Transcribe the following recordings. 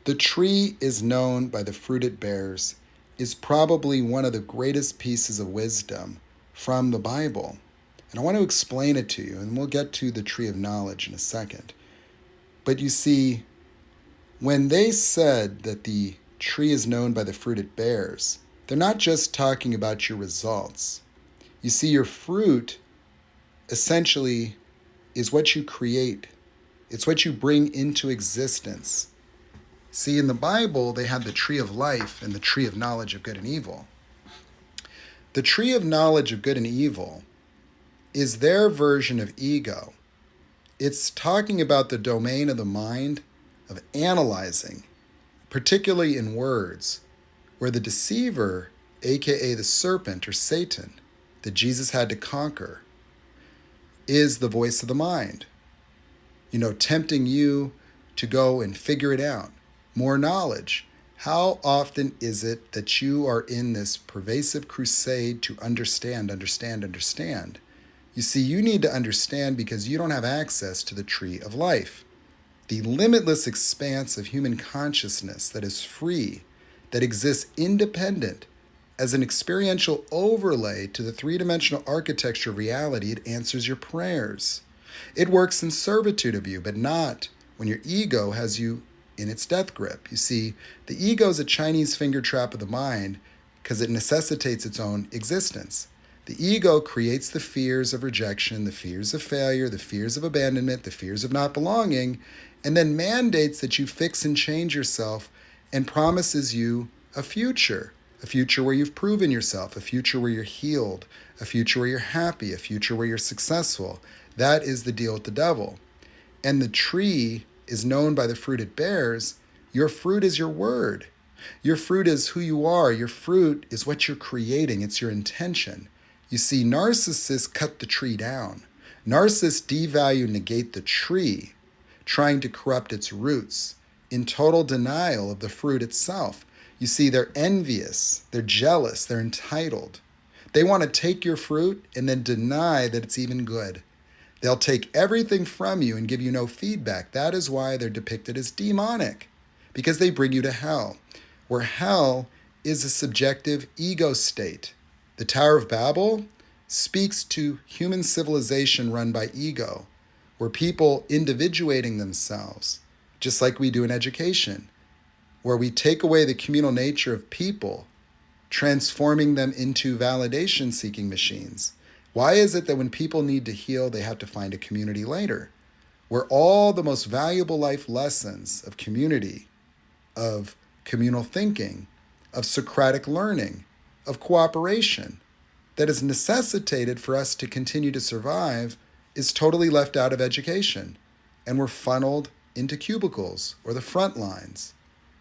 The tree is known by the fruit it bears is probably one of the greatest pieces of wisdom from the Bible. And I want to explain it to you, and we'll get to the tree of knowledge in a second. But you see, when they said that the tree is known by the fruit it bears, they're not just talking about your results. You see, your fruit essentially is what you create. It's what you bring into existence. See, in the Bible, they had the tree of life and the tree of knowledge of good and evil. The tree of knowledge of good and evil is their version of ego. It's talking about the domain of the mind of analyzing, particularly in words, where the deceiver, aka the serpent or Satan, that Jesus had to conquer, is the voice of the mind. Tempting you to go and figure it out. More knowledge. How often is it that you are in this pervasive crusade to understand? You see, you need to understand because you don't have access to the tree of life. The limitless expanse of human consciousness that is free, that exists independent as an experiential overlay to the three-dimensional architecture of reality. It answers your prayers. It works in servitude of you, but not when your ego has you in its death grip. You see, the ego is a Chinese finger trap of the mind because it necessitates its own existence. The ego creates the fears of rejection, the fears of failure, the fears of abandonment, the fears of not belonging, and then mandates that you fix and change yourself and promises you a future where you've proven yourself, a future where you're healed, a future where you're happy, a future where you're successful. That is the deal with the devil. And the tree is known by the fruit it bears. Your fruit is your word. Your fruit is who you are. Your fruit is what you're creating. It's your intention. You see, narcissists cut the tree down. Narcissists devalue, negate the tree, trying to corrupt its roots, in total denial of the fruit itself. You see, they're envious, they're jealous, they're entitled. They want to take your fruit and then deny that it's even good. They'll take everything from you and give you no feedback. That is why they're depicted as demonic, because they bring you to hell, where hell is a subjective ego state. The Tower of Babel speaks to human civilization run by ego, where people individuating themselves, just like we do in education, where we take away the communal nature of people, transforming them into validation-seeking machines. Why is it that when people need to heal, they have to find a community later? Where all the most valuable life lessons of community, of communal thinking, of Socratic learning, of cooperation, that is necessitated for us to continue to survive, is totally left out of education. And we're funneled into cubicles or the front lines,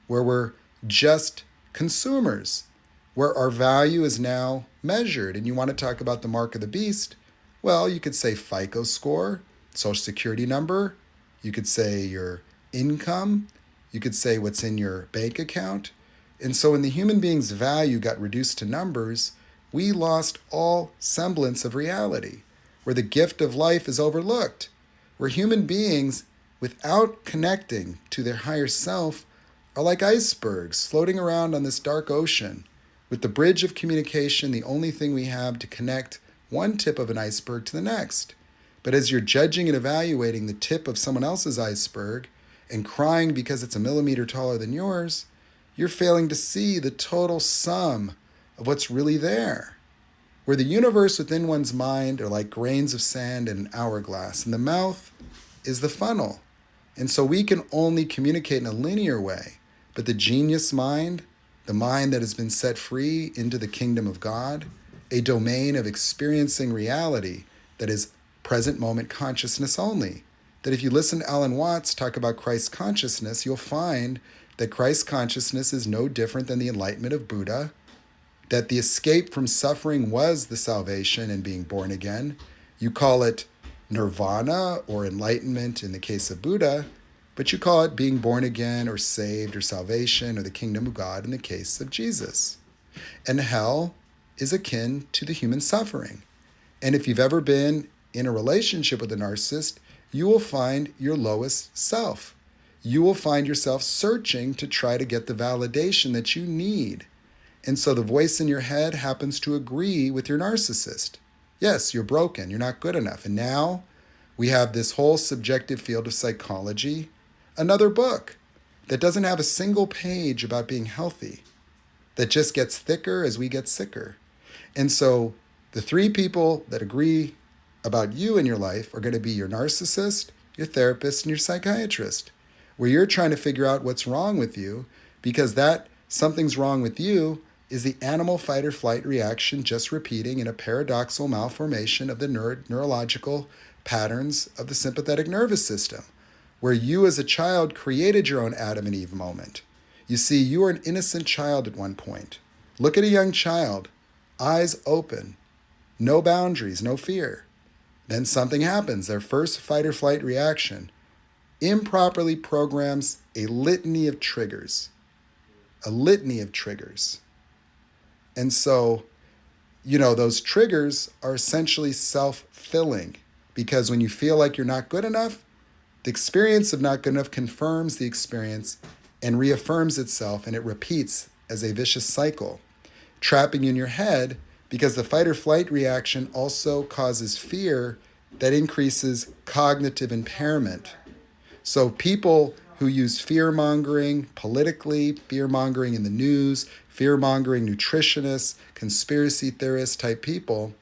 where we're just consumers, where our value is now measured. And you want to talk about the mark of the beast? Well, you could say FICO score, social security number. You could say your income. You could say what's in your bank account. And so when the human being's value got reduced to numbers, we lost all semblance of reality, where the gift of life is overlooked, where human beings, without connecting to their higher self, are like icebergs floating around on this dark ocean, with the bridge of communication the only thing we have to connect one tip of an iceberg to the next. But as you're judging and evaluating the tip of someone else's iceberg and crying because it's a millimeter taller than yours, you're failing to see the total sum of what's really there. Where the universe within one's mind are like grains of sand in an hourglass, and the mouth is the funnel. And so we can only communicate in a linear way. But the genius mind, the mind that has been set free into the kingdom of God, a domain of experiencing reality that is present moment consciousness only. That if you listen to Alan Watts talk about Christ consciousness, you'll find that Christ consciousness is no different than the enlightenment of Buddha, that the escape from suffering was the salvation and being born again. You call it nirvana or enlightenment in the case of Buddha, but you call it being born again or saved or salvation or the kingdom of God in the case of Jesus. And hell is akin to the human suffering. And if you've ever been in a relationship with a narcissist, you will find your lowest self. you will find yourself searching to try to get the validation that you need. And so the voice in your head happens to agree with your narcissist. Yes, you're broken, you're not good enough. And now we have this whole subjective field of psychology, another book that doesn't have a single page about being healthy, that just gets thicker as we get sicker. And so the three people that agree about you in your life are going to be your narcissist, your therapist, and your psychiatrist, where you're trying to figure out what's wrong with you, because that something's wrong with you is the animal fight or flight reaction just repeating in a paradoxical malformation of the neurological patterns of the sympathetic nervous system, where you as a child created your own Adam and Eve moment. You see, you were an innocent child at one point. Look at a young child, eyes open, no boundaries, no fear. Then something happens. Their first fight or flight reaction improperly programs a litany of triggers. A litany of triggers. And so, those triggers are essentially self-filling, because when you feel like you're not good enough, the experience of not good enough confirms the experience and reaffirms itself, and it repeats as a vicious cycle, trapping you in your head, because the fight or flight reaction also causes fear that increases cognitive impairment. So people who use fear-mongering politically, fear-mongering in the news, fear-mongering nutritionists, conspiracy theorist type people,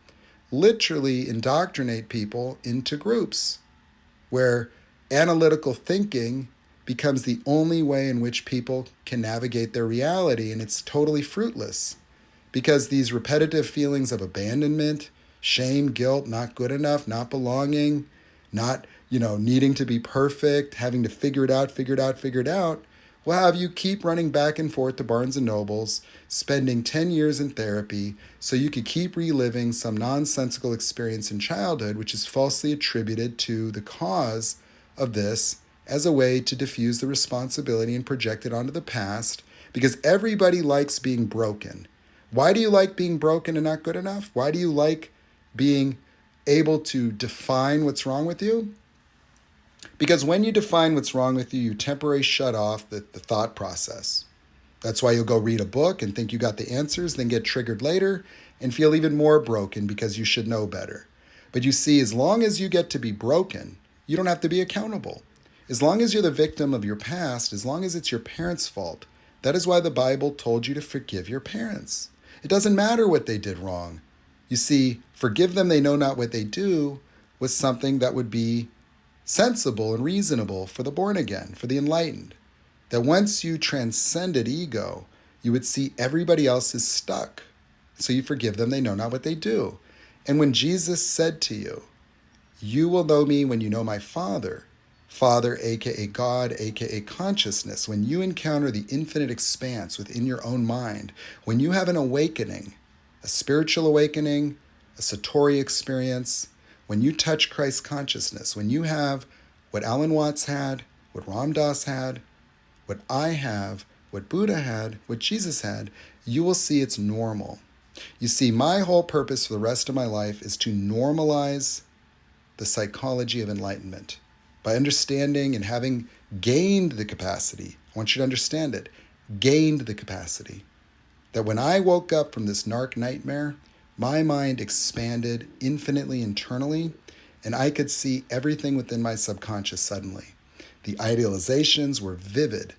literally indoctrinate people into groups where analytical thinking becomes the only way in which people can navigate their reality, and it's totally fruitless. Because these repetitive feelings of abandonment, shame, guilt, not good enough, not belonging, not, needing to be perfect, having to figure it out, will have you keep running back and forth to Barnes & Nobles, spending 10 years in therapy so you could keep reliving some nonsensical experience in childhood, which is falsely attributed to the cause of this as a way to diffuse the responsibility and project it onto the past, because everybody likes being broken. Why do you like being broken and not good enough? Why do you like being able to define what's wrong with you? Because when you define what's wrong with you, you temporarily shut off the thought process. That's why you'll go read a book and think you got the answers, then get triggered later and feel even more broken because you should know better. But you see, as long as you get to be broken, you don't have to be accountable. As long as you're the victim of your past, as long as it's your parents' fault, that is why the Bible told you to forgive your parents. It doesn't matter what they did wrong. You see, forgive them, they know not what they do, was something that would be sensible and reasonable for the born again, for the enlightened. That once you transcended ego, you would see everybody else is stuck. So you forgive them, they know not what they do. And when Jesus said to you, you will know me when you know my Father, Father, aka God, aka consciousness, when you encounter the infinite expanse within your own mind, when you have an awakening, a spiritual awakening, a Satori experience, when you touch Christ consciousness, when you have what Alan Watts had, what Ram Dass had, what I have, what Buddha had, what Jesus had, you will see it's normal. You see, my whole purpose for the rest of my life is to normalize the psychology of enlightenment. By understanding and having gained the capacity, I want you to understand it, gained the capacity, that when I woke up from this narc nightmare, my mind expanded infinitely internally, and I could see everything within my subconscious suddenly. The idealizations were vivid,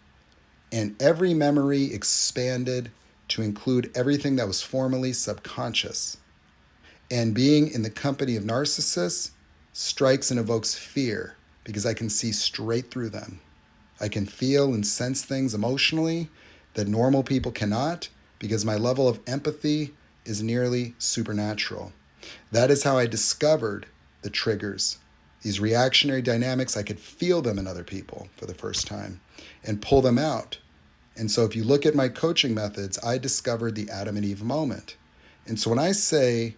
and every memory expanded to include everything that was formerly subconscious. And being in the company of narcissists strikes and evokes fear, because I can see straight through them. I can feel and sense things emotionally that normal people cannot, because my level of empathy is nearly supernatural. That is how I discovered the triggers. These reactionary dynamics, I could feel them in other people for the first time and pull them out. And so if you look at my coaching methods, I discovered the Adam and Eve moment. And so when I say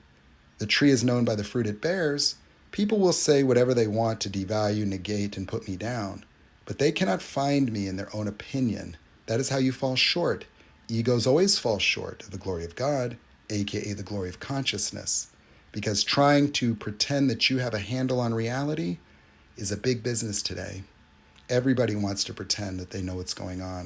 the tree is known by the fruit it bears, people will say whatever they want to devalue, negate, and put me down. But they cannot find me in their own opinion. That is how you fall short. Egos always fall short of the glory of God, aka the glory of consciousness. Because trying to pretend that you have a handle on reality is a big business today. everybody wants to pretend that they know what's going on.